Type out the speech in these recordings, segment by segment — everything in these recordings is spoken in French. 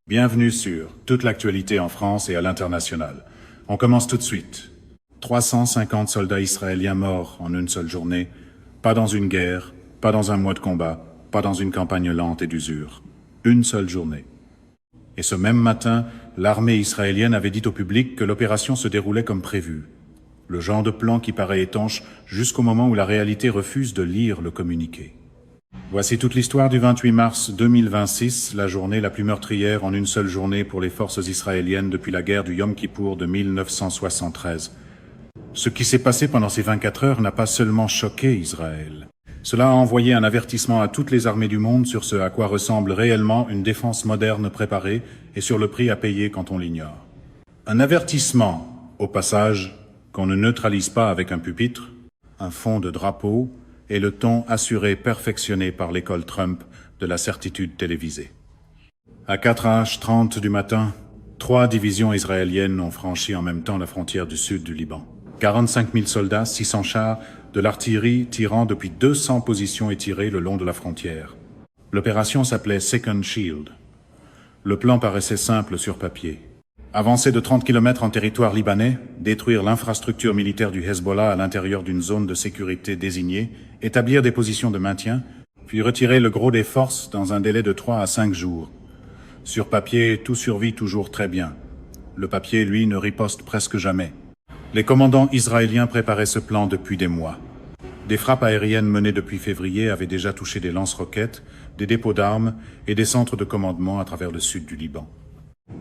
Bienvenue sur toute l'actualité en France et à l'international. On commence tout de suite. 350 soldats israéliens morts en une seule journée, pas dans une guerre, pas dans un mois de combat, pas dans une campagne lente et d'usure. Une seule journée. Et ce même matin, l'armée israélienne avait dit au public que l'opération se déroulait comme prévu. Le genre de plan qui paraît étanche jusqu'au moment où la réalité refuse de lire le communiqué. Voici toute l'histoire du 28 mars 2026, la journée la plus meurtrière en une seule journée pour les forces israéliennes depuis la guerre du Yom Kippour de 1973. Ce qui s'est passé pendant ces 24 heures n'a pas seulement choqué Israël. Cela a envoyé un avertissement à toutes les armées du monde sur ce à quoi ressemble réellement une défense moderne préparée et sur le prix à payer quand on l'ignore. Un avertissement, au passage, qu'on ne neutralise pas avec un pupitre, un fond de drapeau, et le ton assuré perfectionné par l'école Trump de la certitude télévisée. À 4h30 du matin, 3 divisions israéliennes ont franchi en même temps la frontière du sud du Liban. 45 000 soldats, 600 chars, de l'artillerie tirant depuis 200 positions étirées le long de la frontière. L'opération s'appelait Second Shield. Le plan paraissait simple sur papier. Avancer de 30 km en territoire libanais, détruire l'infrastructure militaire du Hezbollah à l'intérieur d'une zone de sécurité désignée, établir des positions de maintien, puis retirer le gros des forces dans un délai de 3 à 5 jours. Sur papier, tout survit toujours très bien. Le papier, lui, ne riposte presque jamais. Les commandants israéliens préparaient ce plan depuis des mois. Des frappes aériennes menées depuis février avaient déjà touché des lance-roquettes, des dépôts d'armes et des centres de commandement à travers le sud du Liban.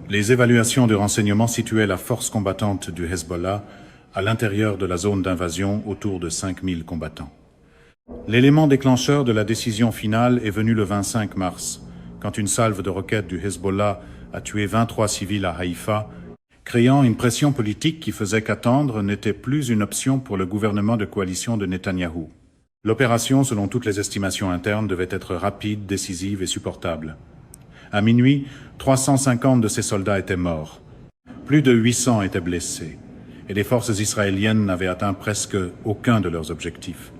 Les évaluations de renseignement situaient la force combattante du Hezbollah à l'intérieur de la zone d'invasion autour de 5000 combattants. L'élément déclencheur de la décision finale est venu le 25 mars, quand une salve de roquettes du Hezbollah a tué 23 civils à Haïfa, créant une pression politique qui faisait qu'attendre n'était plus une option pour le gouvernement de coalition de Netanyahou. L'opération, selon toutes les estimations internes, devait être rapide, décisive et supportable. À minuit, 350 de ces soldats étaient morts. Plus de 800 étaient blessés. Et les forces israéliennes n'avaient atteint presque aucun de leurs objectifs.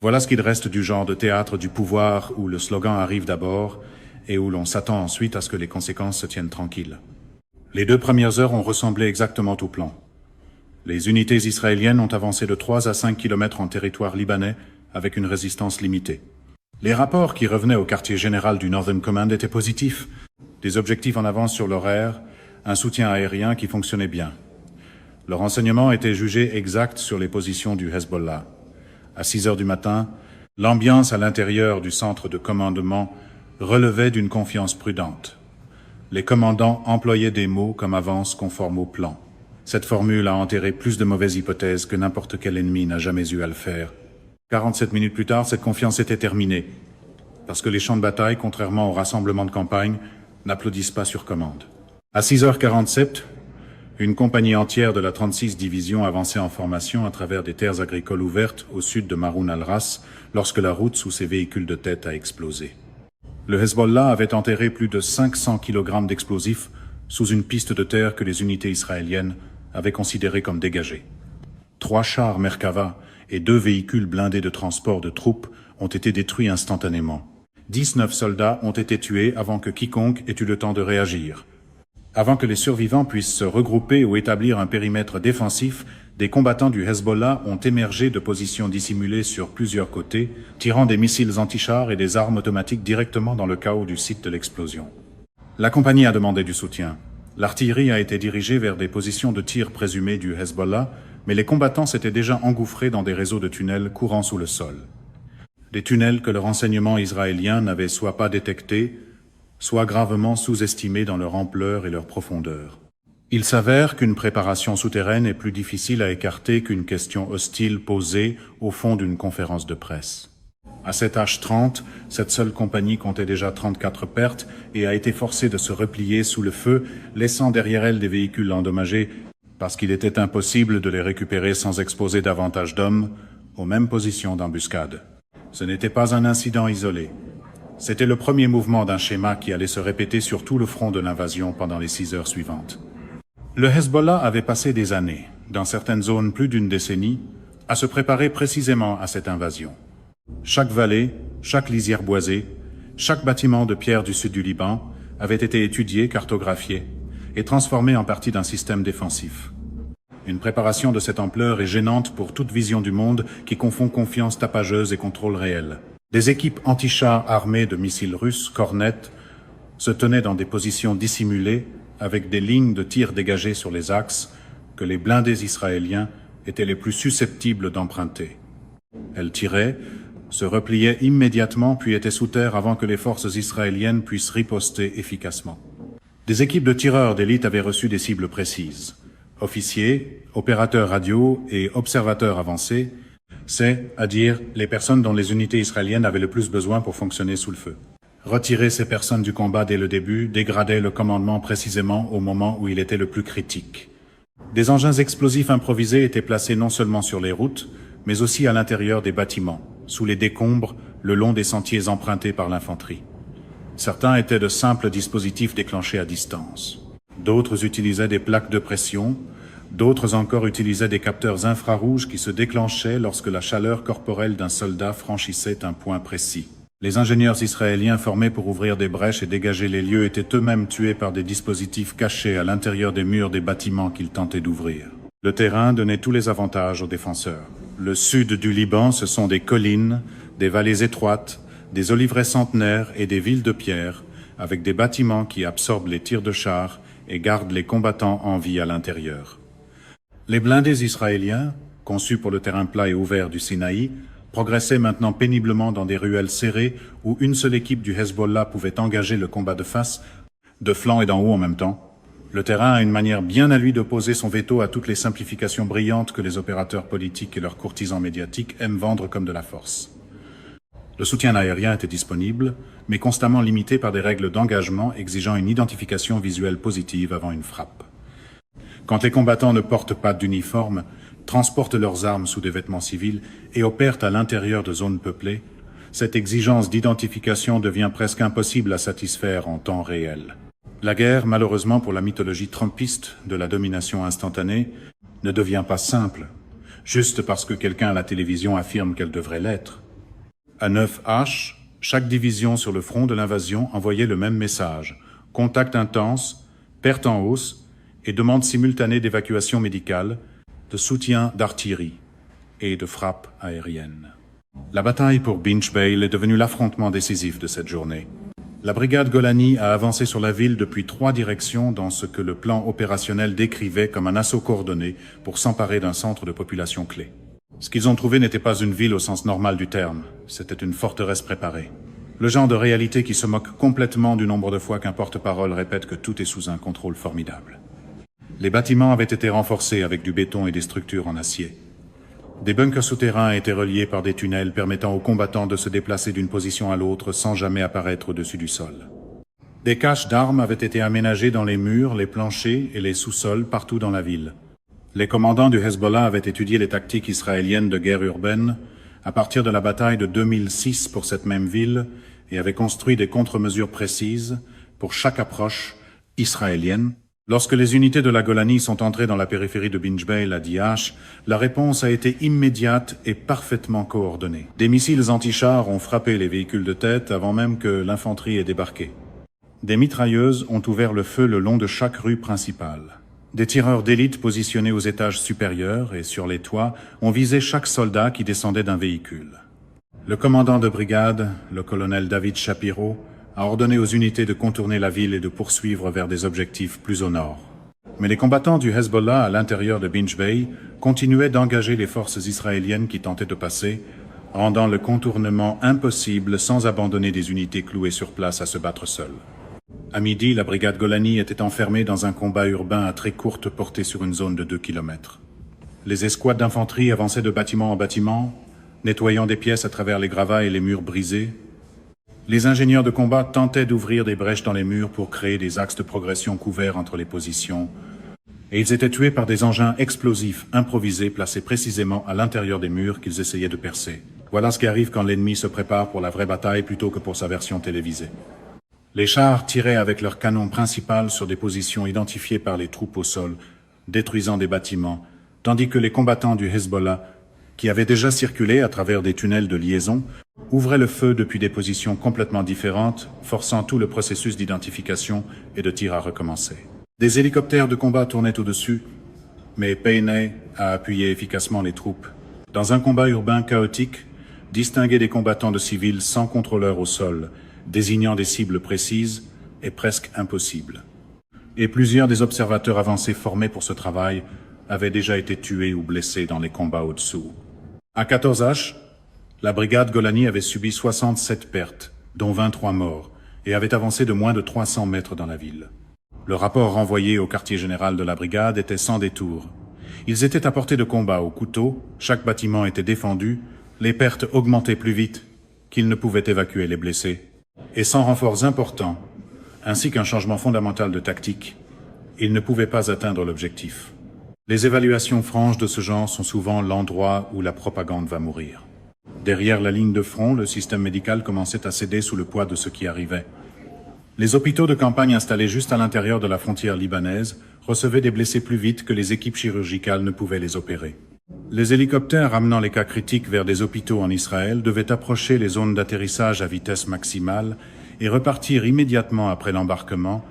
Voilà ce qu'il reste du genre de théâtre du pouvoir où le slogan arrive d'abord et où l'on s'attend ensuite à ce que les conséquences se tiennent tranquilles. Les 2 premières heures ont ressemblé exactement au plan. Les unités israéliennes ont avancé de 3 à 5 km en territoire libanais avec une résistance limitée. Les rapports qui revenaient au quartier général du Northern Command étaient positifs. Des objectifs en avance sur l'horaire, un soutien aérien qui fonctionnait bien. Le renseignement était jugé exact sur les positions du Hezbollah. À 6 heures du matin, l'ambiance à l'intérieur du centre de commandement relevait d'une confiance prudente. Les commandants employaient des mots comme avance conforme au plan. Cette formule a enterré plus de mauvaises hypothèses que n'importe quel ennemi n'a jamais eu à le faire. 47 minutes plus tard, cette confiance était terminée, parce que les champs de bataille, contrairement au rassemblement de campagne, n'applaudissent pas sur commande. À 6h47, une compagnie entière de la 36 division avançait en formation à travers des terres agricoles ouvertes au sud de Maroun al-Ras lorsque la route sous ses véhicules de tête a explosé. Le Hezbollah avait enterré plus de 500 kg d'explosifs sous une piste de terre que les unités israéliennes avaient considérée comme dégagée. 3 chars Merkava et 2 véhicules blindés de transport de troupes ont été détruits instantanément. 19 soldats ont été tués avant que quiconque ait eu le temps de réagir. Avant que les survivants puissent se regrouper ou établir un périmètre défensif, des combattants du Hezbollah ont émergé de positions dissimulées sur plusieurs côtés, tirant des missiles anti-chars et des armes automatiques directement dans le chaos du site de l'explosion. La compagnie a demandé du soutien. L'artillerie a été dirigée vers des positions de tir présumées du Hezbollah, mais les combattants s'étaient déjà engouffrés dans des réseaux de tunnels courant sous le sol. Des tunnels que le renseignement israélien n'avait soit pas détectés, soit gravement sous-estimés dans leur ampleur et leur profondeur. Il s'avère qu'une préparation souterraine est plus difficile à écarter qu'une question hostile posée au fond d'une conférence de presse. À 7h30, cette seule compagnie comptait déjà 34 pertes et a été forcée de se replier sous le feu, laissant derrière elle des véhicules endommagés parce qu'il était impossible de les récupérer sans exposer davantage d'hommes aux mêmes positions d'embuscade. Ce n'était pas un incident isolé. C'était le premier mouvement d'un schéma qui allait se répéter sur tout le front de l'invasion pendant les 6 heures suivantes. Le Hezbollah avait passé des années, dans certaines zones plus d'une décennie, à se préparer précisément à cette invasion. Chaque vallée, chaque lisière boisée, chaque bâtiment de pierre du sud du Liban, avait été étudié, cartographié et transformé en partie d'un système défensif. Une préparation de cette ampleur est gênante pour toute vision du monde qui confond confiance tapageuse et contrôle réel. Des équipes anti-chars armées de missiles russes, cornettes, se tenaient dans des positions dissimulées avec des lignes de tir dégagées sur les axes que les blindés israéliens étaient les plus susceptibles d'emprunter. Elles tiraient, se repliaient immédiatement puis étaient sous terre avant que les forces israéliennes puissent riposter efficacement. Des équipes de tireurs d'élite avaient reçu des cibles précises. Officiers, opérateurs radio et observateurs avancés, c'est-à-dire les personnes dont les unités israéliennes avaient le plus besoin pour fonctionner sous le feu. Retirer ces personnes du combat dès le début dégradait le commandement précisément au moment où il était le plus critique. Des engins explosifs improvisés étaient placés non seulement sur les routes, mais aussi à l'intérieur des bâtiments, sous les décombres, le long des sentiers empruntés par l'infanterie. Certains étaient de simples dispositifs déclenchés à distance. D'autres utilisaient des plaques de pression, d'autres encore utilisaient des capteurs infrarouges qui se déclenchaient lorsque la chaleur corporelle d'un soldat franchissait un point précis. Les ingénieurs israéliens formés pour ouvrir des brèches et dégager les lieux étaient eux-mêmes tués par des dispositifs cachés à l'intérieur des murs des bâtiments qu'ils tentaient d'ouvrir. Le terrain donnait tous les avantages aux défenseurs. Le sud du Liban, ce sont des collines, des vallées étroites, des oliveraies centenaires et des villes de pierre, avec des bâtiments qui absorbent les tirs de chars et gardent les combattants en vie à l'intérieur. Les blindés israéliens, conçus pour le terrain plat et ouvert du Sinaï, progressaient maintenant péniblement dans des ruelles serrées où une seule équipe du Hezbollah pouvait engager le combat de face, de flanc et d'en haut en même temps. Le terrain a une manière bien à lui de poser son veto à toutes les simplifications brillantes que les opérateurs politiques et leurs courtisans médiatiques aiment vendre comme de la force. Le soutien aérien était disponible, mais constamment limité par des règles d'engagement exigeant une identification visuelle positive avant une frappe. Quand les combattants ne portent pas d'uniforme, transportent leurs armes sous des vêtements civils et opèrent à l'intérieur de zones peuplées, cette exigence d'identification devient presque impossible à satisfaire en temps réel. La guerre, malheureusement pour la mythologie trumpiste de la domination instantanée, ne devient pas simple, juste parce que quelqu'un à la télévision affirme qu'elle devrait l'être. À 9H, chaque division sur le front de l'invasion envoyait le même message, contact intense, perte en hausse et demande simultanée d'évacuation médicale, de soutien d'artillerie et de frappe aérienne. La bataille pour Binch Bale est devenue l'affrontement décisif de cette journée. La brigade Golani a avancé sur la ville depuis 3 directions dans ce que le plan opérationnel décrivait comme un assaut coordonné pour s'emparer d'un centre de population clé. Ce qu'ils ont trouvé n'était pas une ville au sens normal du terme, c'était une forteresse préparée. Le genre de réalité qui se moque complètement du nombre de fois qu'un porte-parole répète que tout est sous un contrôle formidable. Les bâtiments avaient été renforcés avec du béton et des structures en acier. Des bunkers souterrains étaient reliés par des tunnels permettant aux combattants de se déplacer d'une position à l'autre sans jamais apparaître au-dessus du sol. Des caches d'armes avaient été aménagées dans les murs, les planchers et les sous-sols partout dans la ville. Les commandants du Hezbollah avaient étudié les tactiques israéliennes de guerre urbaine à partir de la bataille de 2006 pour cette même ville et avaient construit des contre-mesures précises pour chaque approche israélienne. Lorsque les unités de la Golani sont entrées dans la périphérie de Binch Bale à Diash, la réponse a été immédiate et parfaitement coordonnée. Des missiles anti-chars ont frappé les véhicules de tête avant même que l'infanterie ait débarqué. Des mitrailleuses ont ouvert le feu le long de chaque rue principale. Des tireurs d'élite positionnés aux étages supérieurs et sur les toits ont visé chaque soldat qui descendait d'un véhicule. Le commandant de brigade, le colonel David Shapiro, a ordonné aux unités de contourner la ville et de poursuivre vers des objectifs plus au nord. Mais les combattants du Hezbollah à l'intérieur de Binch Bay continuaient d'engager les forces israéliennes qui tentaient de passer, rendant le contournement impossible sans abandonner des unités clouées sur place à se battre seules. À midi, la brigade Golani était enfermée dans un combat urbain à très courte portée sur une zone de 2 km. Les escouades d'infanterie avançaient de bâtiment en bâtiment, nettoyant des pièces à travers les gravats et les murs brisés. Les ingénieurs de combat tentaient d'ouvrir des brèches dans les murs pour créer des axes de progression couverts entre les positions, et ils étaient tués par des engins explosifs improvisés placés précisément à l'intérieur des murs qu'ils essayaient de percer. Voilà ce qui arrive quand l'ennemi se prépare pour la vraie bataille plutôt que pour sa version télévisée. Les chars tiraient avec leur canon principal sur des positions identifiées par les troupes au sol, détruisant des bâtiments, tandis que les combattants du Hezbollah, qui avaient déjà circulé à travers des tunnels de liaison, ouvraient le feu depuis des positions complètement différentes, forçant tout le processus d'identification et de tir à recommencer. Des hélicoptères de combat tournaient au-dessus, mais Payney a appuyé efficacement les troupes. Dans un combat urbain chaotique, distinguer des combattants de civils sans contrôleur au sol, désignant des cibles précises, est presque impossible. Et plusieurs des observateurs avancés formés pour ce travail avaient déjà été tués ou blessés dans les combats au-dessous. À 14H, la brigade Golani avait subi 67 pertes, dont 23 morts, et avait avancé de moins de 300 mètres dans la ville. Le rapport renvoyé au quartier général de la brigade était sans détour. Ils étaient à portée de combat au couteau, chaque bâtiment était défendu, les pertes augmentaient plus vite qu'ils ne pouvaient évacuer les blessés. Et sans renforts importants, ainsi qu'un changement fondamental de tactique, ils ne pouvaient pas atteindre l'objectif. Les évaluations franches de ce genre sont souvent l'endroit où la propagande va mourir. Derrière la ligne de front, le système médical commençait à céder sous le poids de ce qui arrivait. Les hôpitaux de campagne installés juste à l'intérieur de la frontière libanaise recevaient des blessés plus vite que les équipes chirurgicales ne pouvaient les opérer. Les hélicoptères ramenant les cas critiques vers des hôpitaux en Israël devaient approcher les zones d'atterrissage à vitesse maximale et repartir immédiatement après l'embarquement,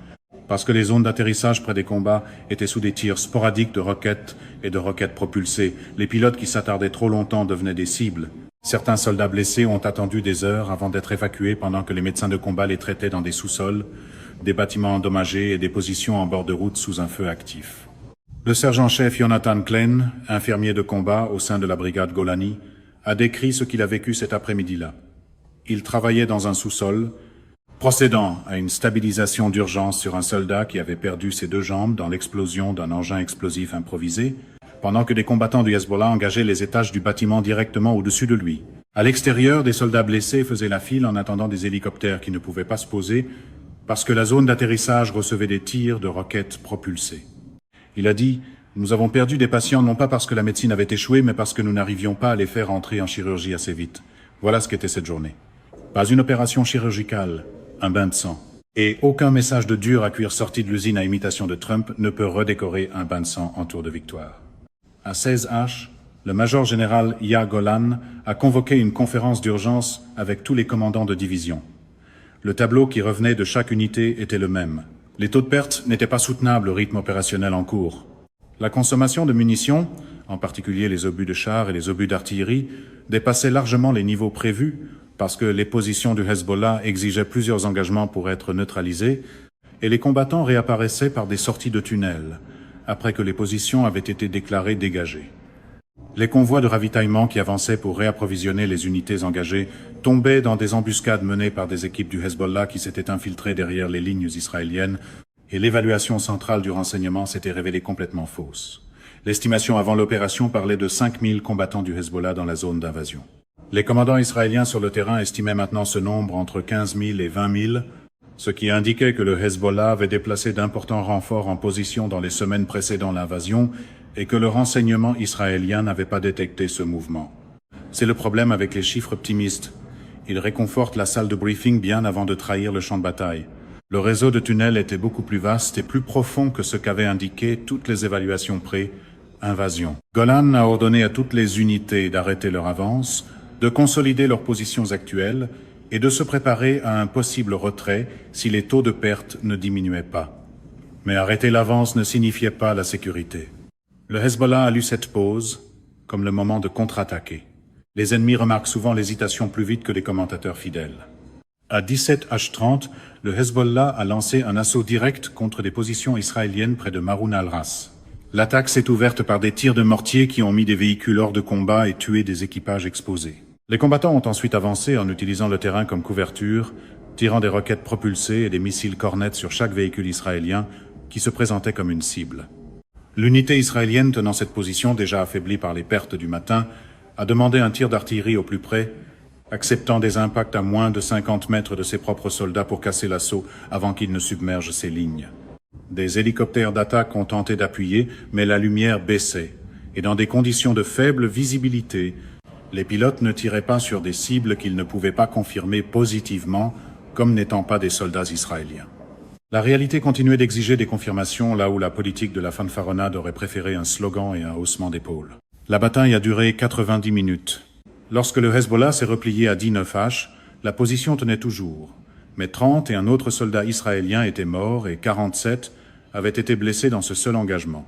parce que les zones d'atterrissage près des combats étaient sous des tirs sporadiques de roquettes et de roquettes propulsées. Les pilotes qui s'attardaient trop longtemps devenaient des cibles. Certains soldats blessés ont attendu des heures avant d'être évacués pendant que les médecins de combat les traitaient dans des sous-sols, des bâtiments endommagés et des positions en bord de route sous un feu actif. Le sergent-chef Jonathan Klein, infirmier de combat au sein de la brigade Golani, a décrit ce qu'il a vécu cet après-midi-là. Il travaillait dans un sous-sol, procédant à une stabilisation d'urgence sur un soldat qui avait perdu ses 2 jambes dans l'explosion d'un engin explosif improvisé, pendant que des combattants du Hezbollah engageaient les étages du bâtiment directement au-dessus de lui. À l'extérieur, des soldats blessés faisaient la file en attendant des hélicoptères qui ne pouvaient pas se poser parce que la zone d'atterrissage recevait des tirs de roquettes propulsées. Il a dit « Nous avons perdu des patients non pas parce que la médecine avait échoué, mais parce que nous n'arrivions pas à les faire entrer en chirurgie assez vite. » Voilà ce qu'était cette journée. Pas une opération chirurgicale, un bain de sang. Et aucun message de dur à cuire sorti de l'usine à imitation de Trump ne peut redécorer un bain de sang en tour de victoire. À 16H, le major général Yair Golan a convoqué une conférence d'urgence avec tous les commandants de division. Le tableau qui revenait de chaque unité était le même. Les taux de perte n'étaient pas soutenables au rythme opérationnel en cours. La consommation de munitions, en particulier les obus de chars et les obus d'artillerie, dépassait largement les niveaux prévus parce que les positions du Hezbollah exigeaient plusieurs engagements pour être neutralisées et les combattants réapparaissaient par des sorties de tunnels, après que les positions avaient été déclarées dégagées. Les convois de ravitaillement qui avançaient pour réapprovisionner les unités engagées tombaient dans des embuscades menées par des équipes du Hezbollah qui s'étaient infiltrées derrière les lignes israéliennes et l'évaluation centrale du renseignement s'était révélée complètement fausse. L'estimation avant l'opération parlait de 5000 combattants du Hezbollah dans la zone d'invasion. Les commandants israéliens sur le terrain estimaient maintenant ce nombre entre 15 000 et 20 000, ce qui indiquait que le Hezbollah avait déplacé d'importants renforts en position dans les semaines précédant l'invasion et que le renseignement israélien n'avait pas détecté ce mouvement. C'est le problème avec les chiffres optimistes. Ils réconfortent la salle de briefing bien avant de trahir le champ de bataille. Le réseau de tunnels était beaucoup plus vaste et plus profond que ce qu'avaient indiqué toutes les évaluations pré-invasion. Golan a ordonné à toutes les unités d'arrêter leur avance, de consolider leurs positions actuelles et de se préparer à un possible retrait si les taux de perte ne diminuaient pas. Mais arrêter l'avance ne signifiait pas la sécurité. Le Hezbollah a lu cette pause comme le moment de contre-attaquer. Les ennemis remarquent souvent l'hésitation plus vite que les commentateurs fidèles. À 17h30, le Hezbollah a lancé un assaut direct contre des positions israéliennes près de Maroun al-Ras. L'attaque s'est ouverte par des tirs de mortier qui ont mis des véhicules hors de combat et tué des équipages exposés. Les combattants ont ensuite avancé en utilisant le terrain comme couverture, tirant des roquettes propulsées et des missiles Kornet sur chaque véhicule israélien qui se présentait comme une cible. L'unité israélienne tenant cette position, déjà affaiblie par les pertes du matin, a demandé un tir d'artillerie au plus près, acceptant des impacts à moins de 50 mètres de ses propres soldats pour casser l'assaut avant qu'ils ne submergent ses lignes. Des hélicoptères d'attaque ont tenté d'appuyer, mais la lumière baissait, et dans des conditions de faible visibilité, les pilotes ne tiraient pas sur des cibles qu'ils ne pouvaient pas confirmer positivement comme n'étant pas des soldats israéliens. La réalité continuait d'exiger des confirmations là où la politique de la fanfaronnade aurait préféré un slogan et un haussement d'épaule. La bataille a duré 90 minutes. Lorsque le Hezbollah s'est replié à 19H, la position tenait toujours, mais 30 et un autre soldat israélien étaient morts et 47 avaient été blessés dans ce seul engagement.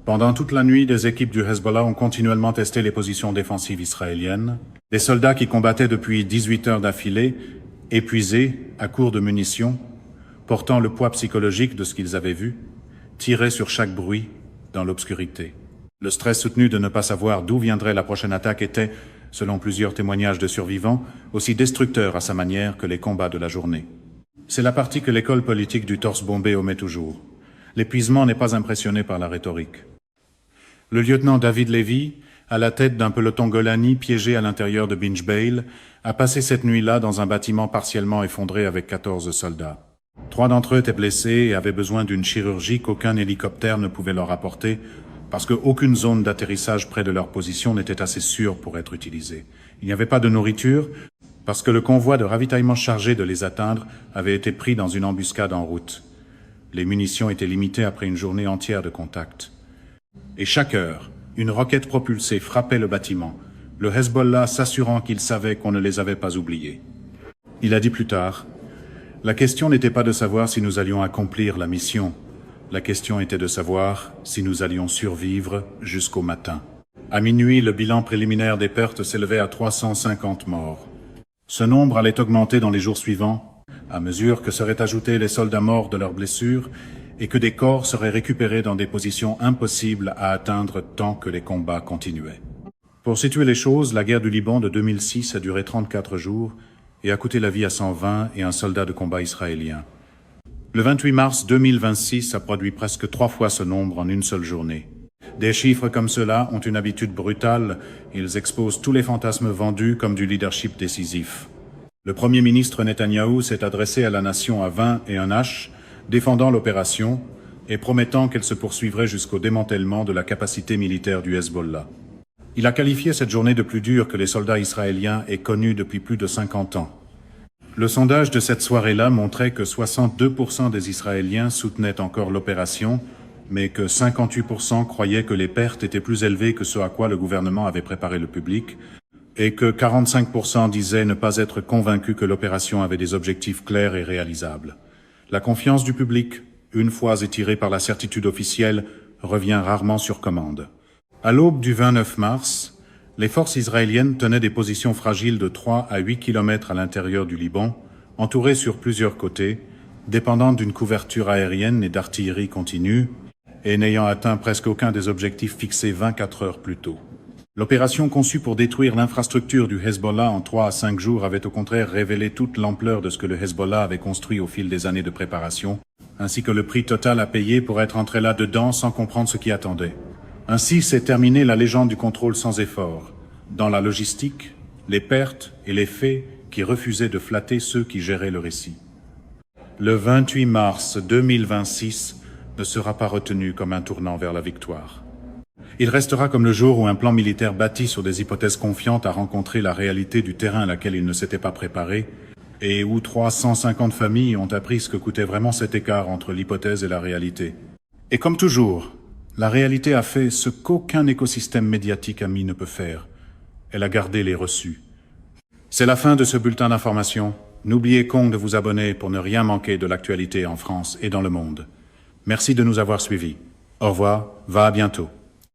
Pendant toute la nuit, des équipes du Hezbollah ont continuellement testé les positions défensives israéliennes. Des soldats qui combattaient depuis 18 heures d'affilée, épuisés, à court de munitions, portant le poids psychologique de ce qu'ils avaient vu, tiraient sur chaque bruit dans l'obscurité. Le stress soutenu de ne pas savoir d'où viendrait la prochaine attaque était, selon plusieurs témoignages de survivants, aussi destructeur à sa manière que les combats de la journée. C'est la partie que l'école politique du torse bombé omet toujours. L'épuisement n'est pas impressionné par la rhétorique. Le lieutenant David Levy, à la tête d'un peloton Golani piégé à l'intérieur de Binjbeil, a passé cette nuit-là dans un bâtiment partiellement effondré avec 14 soldats. 3 d'entre eux étaient blessés et avaient besoin d'une chirurgie qu'aucun hélicoptère ne pouvait leur apporter, parce qu'aucune zone d'atterrissage près de leur position n'était assez sûre pour être utilisée. Il n'y avait pas de nourriture, parce que le convoi de ravitaillement chargé de les atteindre avait été pris dans une embuscade en route. Les munitions étaient limitées après une journée entière de contact. Et chaque heure, une roquette propulsée frappait le bâtiment, le Hezbollah s'assurant qu'il savait qu'on ne les avait pas oubliés. Il a dit plus tard, « La question n'était pas de savoir si nous allions accomplir la mission. La question était de savoir si nous allions survivre jusqu'au matin. » À minuit, le bilan préliminaire des pertes s'élevait à 350 morts. Ce nombre allait augmenter dans les jours suivants, à mesure que seraient ajoutés les soldats morts de leurs blessures et que des corps seraient récupérés dans des positions impossibles à atteindre tant que les combats continuaient. Pour situer les choses, la guerre du Liban de 2006 a duré 34 jours et a coûté la vie à 120 et un soldat de combat israélien. Le 28 mars 2026 a produit presque 3 fois ce nombre en une seule journée. Des chiffres comme cela ont une habitude brutale, ils exposent tous les fantasmes vendus comme du leadership décisif. Le Premier ministre Netanyahou s'est adressé à la nation à 20 et un H, défendant l'opération et promettant qu'elle se poursuivrait jusqu'au démantèlement de la capacité militaire du Hezbollah. Il a qualifié cette journée de plus dure que les soldats israéliens aient connue depuis plus de 50 ans. Le sondage de cette soirée-là montrait que 62% des Israéliens soutenaient encore l'opération, mais que 58% croyaient que les pertes étaient plus élevées que ce à quoi le gouvernement avait préparé le public, et que 45% disaient ne pas être convaincus que l'opération avait des objectifs clairs et réalisables. La confiance du public, une fois étirée par la certitude officielle, revient rarement sur commande. À l'aube du 29 mars, les forces israéliennes tenaient des positions fragiles de 3 à 8 km à l'intérieur du Liban, entourées sur plusieurs côtés, dépendant d'une couverture aérienne et d'artillerie continue, et n'ayant atteint presque aucun des objectifs fixés 24 heures plus tôt. L'opération conçue pour détruire l'infrastructure du Hezbollah en 3 à 5 jours avait au contraire révélé toute l'ampleur de ce que le Hezbollah avait construit au fil des années de préparation, ainsi que le prix total à payer pour être entré là-dedans sans comprendre ce qui attendait. Ainsi s'est terminée la légende du contrôle sans effort, dans la logistique, les pertes et les faits qui refusaient de flatter ceux qui géraient le récit. Le 28 mars 2026 ne sera pas retenu comme un tournant vers la victoire. Il restera comme le jour où un plan militaire bâti sur des hypothèses confiantes a rencontré la réalité du terrain à laquelle il ne s'était pas préparé, et où 350 familles ont appris ce que coûtait vraiment cet écart entre l'hypothèse et la réalité. Et comme toujours, la réalité a fait ce qu'aucun écosystème médiatique ami ne peut faire. Elle a gardé les reçus. C'est la fin de ce bulletin d'information. N'oubliez pas de vous abonner pour ne rien manquer de l'actualité en France et dans le monde. Merci de nous avoir suivis. Au revoir, à bientôt.